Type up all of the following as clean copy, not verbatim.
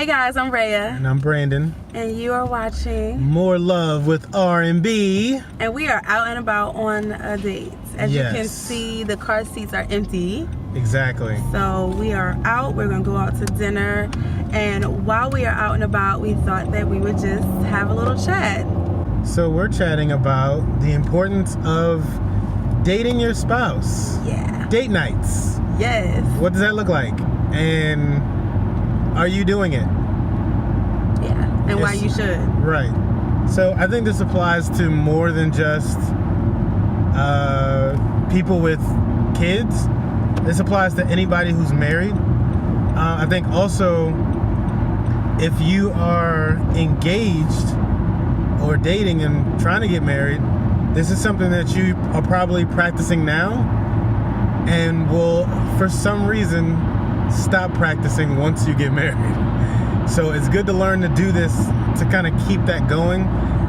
Hey guys, I'm Rhea. And I'm Brandon. And you are watching More Love with R&B. And we are out and about on a date. As you can see, the car seats are empty. Exactly. So we are out. We're going to go out to dinner. And while we are out and about, we thought that we would just have a little chat. So we're chatting about the importance of dating your spouse. Yeah. Date nights. Yes. What does that look like? And are you doing it? Yeah. And why you should. Right. So I think this applies to more than just people with kids. This applies to anybody who's married. I think also if you are engaged or dating and trying to get married, this is something that you are probably practicing now and will, for some reason, stop practicing once you get married. So it's good to learn to do this, to kind of keep that going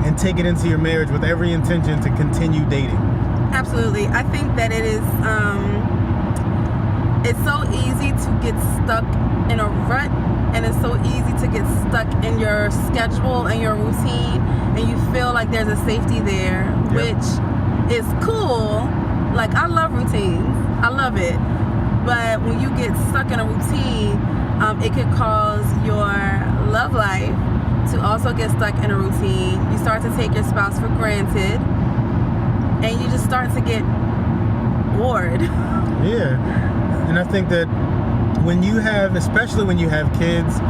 and take it into your marriage with every intention to continue dating. Absolutely. I think that it is, it's so easy to get stuck in a rut, and it's so easy to get stuck in your schedule and your routine, and you feel like there's a safety there, which is cool. Like, I love routines. I love it. But when you get stuck in a routine, it could cause your love life to also get stuck in a routine. You start to take your spouse for granted, and you just start to get bored. Yeah. And I think that when you have, especially when you have kids,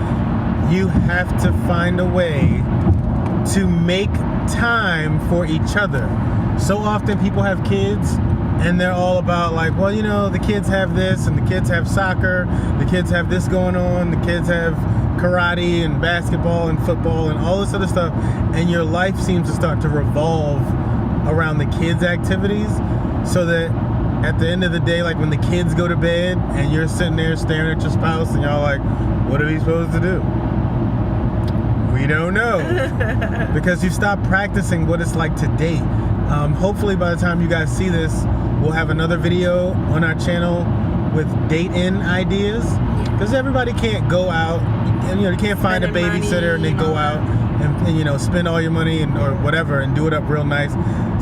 you have to find a way to make time for each other. So often people have kids and they're all about like, well, you know, the kids have this and the kids have soccer, the kids have this going on, the kids have karate and basketball and football and all this other stuff, and your life seems to start to revolve around the kids' activities, so that at the end of the day, like when the kids go to bed and you're sitting there staring at your spouse and y'all like, what are we supposed to do? We don't know. Because you stopped practicing what it's like to date. Hopefully by the time you guys see this, we'll have another video on our channel with date-in ideas. Because everybody can't go out, and, you know, you can't find a babysitter and then go out and you know, spend all your money and or whatever and do it up real nice.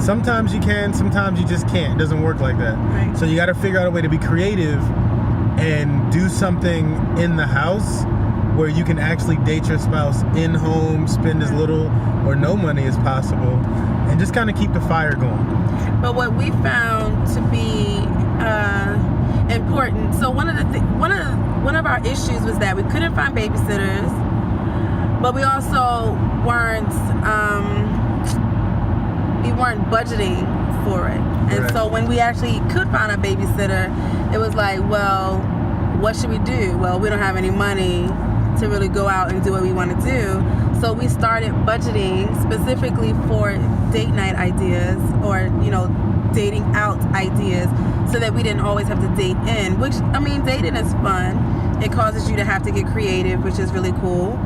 Sometimes you can, sometimes you just can't. It doesn't work like that. Right. So you got to figure out a way to be creative and do something in the house where you can actually date your spouse in home, spend as little or no money as possible, and just kind of keep the fire going. But what we found to be important, so one of our issues was that we couldn't find babysitters, but we also weren't budgeting for it. And so when we actually could find a babysitter, it was like, well, what should we do? Well, we don't have any money to really go out and do what we want to do. So we started budgeting specifically for date night ideas, or, you know, dating out ideas, so that we didn't always have to date in, which, I mean, dating is fun. It causes you to have to get creative, which is really cool.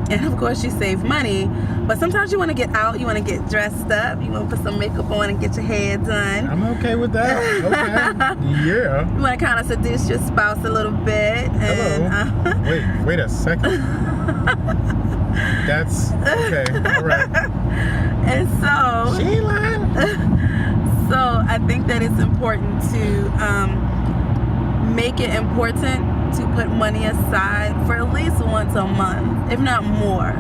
And of course you save money, but sometimes you want to get out, you want to get dressed up, you want to put some makeup on and get your hair done. I'm okay with that. Okay. Yeah. You want to kind of seduce your spouse a little bit. And, hello. Wait a second. That's okay. All right. And so she lying. So I think that it's important to make it important to put money aside for at least once a month, if not more.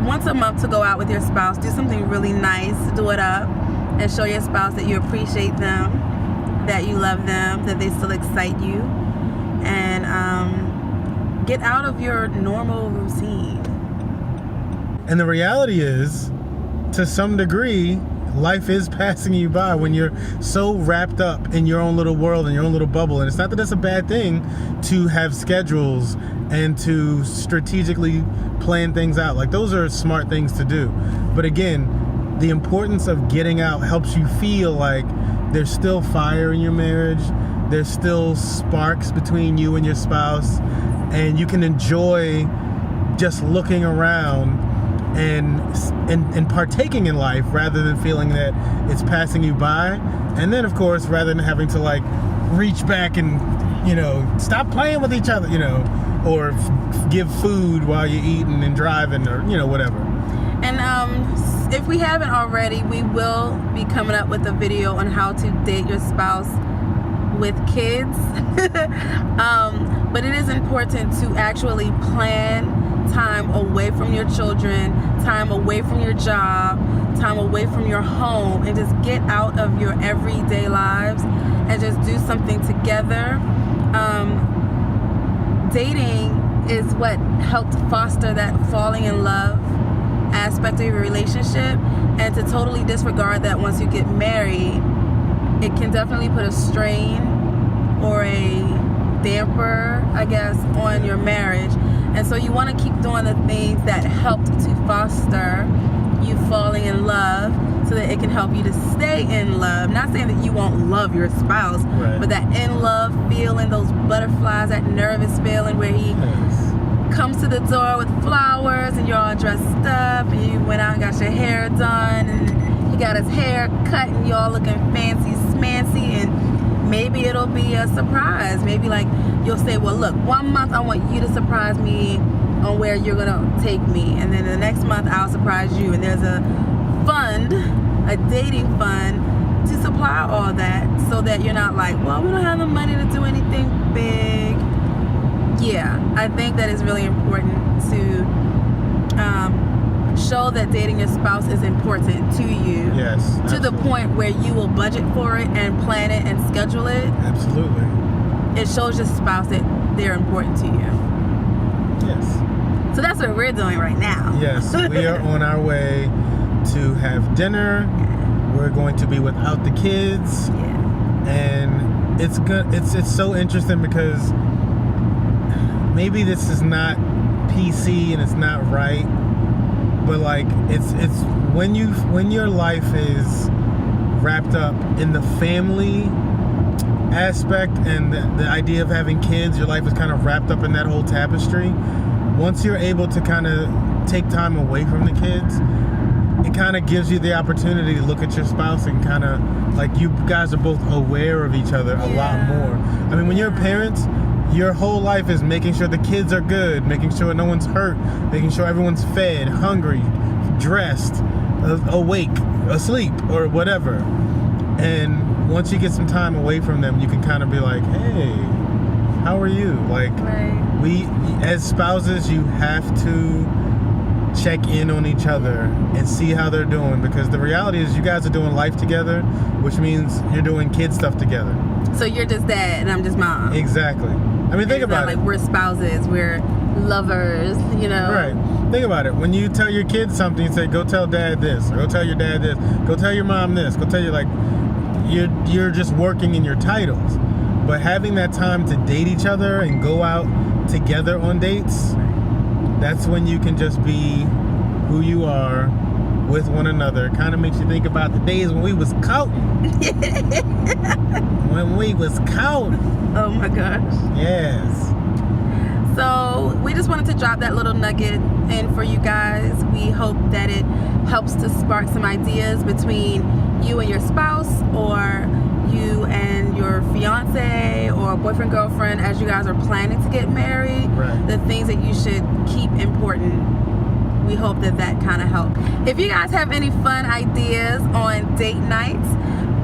Once a month to go out with your spouse, do something really nice, do it up, and show your spouse that you appreciate them, that you love them, that they still excite you, and get out of your normal routine. And the reality is, to some degree, life is passing you by when you're so wrapped up in your own little world and your own little bubble. And it's not that that's a bad thing to have schedules and to strategically plan things out. Like, those are smart things to do. But again, the importance of getting out helps you feel like there's still fire in your marriage. There's still sparks between you and your spouse. And you can enjoy just looking around and partaking in life, rather than feeling that it's passing you by. And then, of course, rather than having to like reach back and, you know, stop playing with each other, you know, or give food while you're eating and driving, or whatever. And if we haven't already, we will be coming up with a video on how to date your spouse with kids. But it is important to actually plan time away from your children, time away from your job, time away from your home, and just get out of your everyday lives and just do something together. Dating is what helped foster that falling in love aspect of your relationship, and to totally disregard that once you get married, it can definitely put a strain or a damper, I guess, on your marriage. And so you want to keep doing the things that helped to foster you falling in love, so that it can help you to stay in love. Not saying that you won't love your spouse, right, but that in love feeling, those butterflies, that nervous feeling where he comes to the door with flowers and you're all dressed up and you went out and got your hair done and he got his hair cut and you're all looking fancy smancy, and maybe it'll be a surprise. Maybe like you'll say, well, look, 1 month I want you to surprise me on where you're gonna take me, and then the next month I'll surprise you, and there's a fund, a dating fund, to supply all that, so that you're not like, well, we don't have the money to do anything big. Yeah, I think that is really important to show that dating your spouse is important to you. Yes, to the point where you will budget for it and plan it and schedule it. Absolutely. It shows your spouse that they're important to you. Yes. So that's what we're doing right now. Yes, we are on our way to have dinner. We're going to be without the kids. Yeah. And it's good. It's so interesting because maybe this is not PC and it's not right, but like it's when your life is wrapped up in the family aspect and the idea of having kids, your life is kind of wrapped up in that whole tapestry. Once you're able to kind of take time away from the kids, it kind of gives you the opportunity to look at your spouse and kind of like you guys are both aware of each other a lot more. I mean, when you're parents, your whole life is making sure the kids are good, making sure no one's hurt, making sure everyone's fed, hungry, dressed, awake, asleep, or whatever. And once you get some time away from them, you can kind of be like, hey, how are you? Like, we, as spouses, you have to check in on each other and see how they're doing, because the reality is you guys are doing life together, which means you're doing kid stuff together. So you're just dad and I'm just mom. Exactly. I mean, think about it. Like we're spouses, we're lovers, Right. Think about it. When you tell your kids something, you say, go tell dad this, or go tell your dad this, go tell your mom this, go tell you, like, you're just working in your titles. But having that time to date each other and go out together on dates, that's when you can just be who you are with one another. Kind of makes you think about the days when we was courting. When we was courting. Oh my gosh. Yes. So we just wanted to drop that little nugget in for you guys. We hope that it helps to spark some ideas between you and your spouse, or you and your fiance or boyfriend, girlfriend, as you guys are planning to get married. Right. The things that you should keep important. We hope that kind of helped. If you guys have any fun ideas on date nights,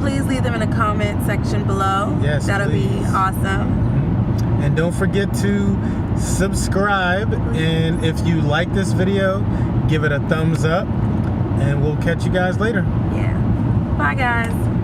please leave them in the comment section below. Yes, that'll please. be awesome. And don't forget to subscribe, and if you like this video, give it a thumbs up, and we'll catch you guys later. Yeah. Bye guys.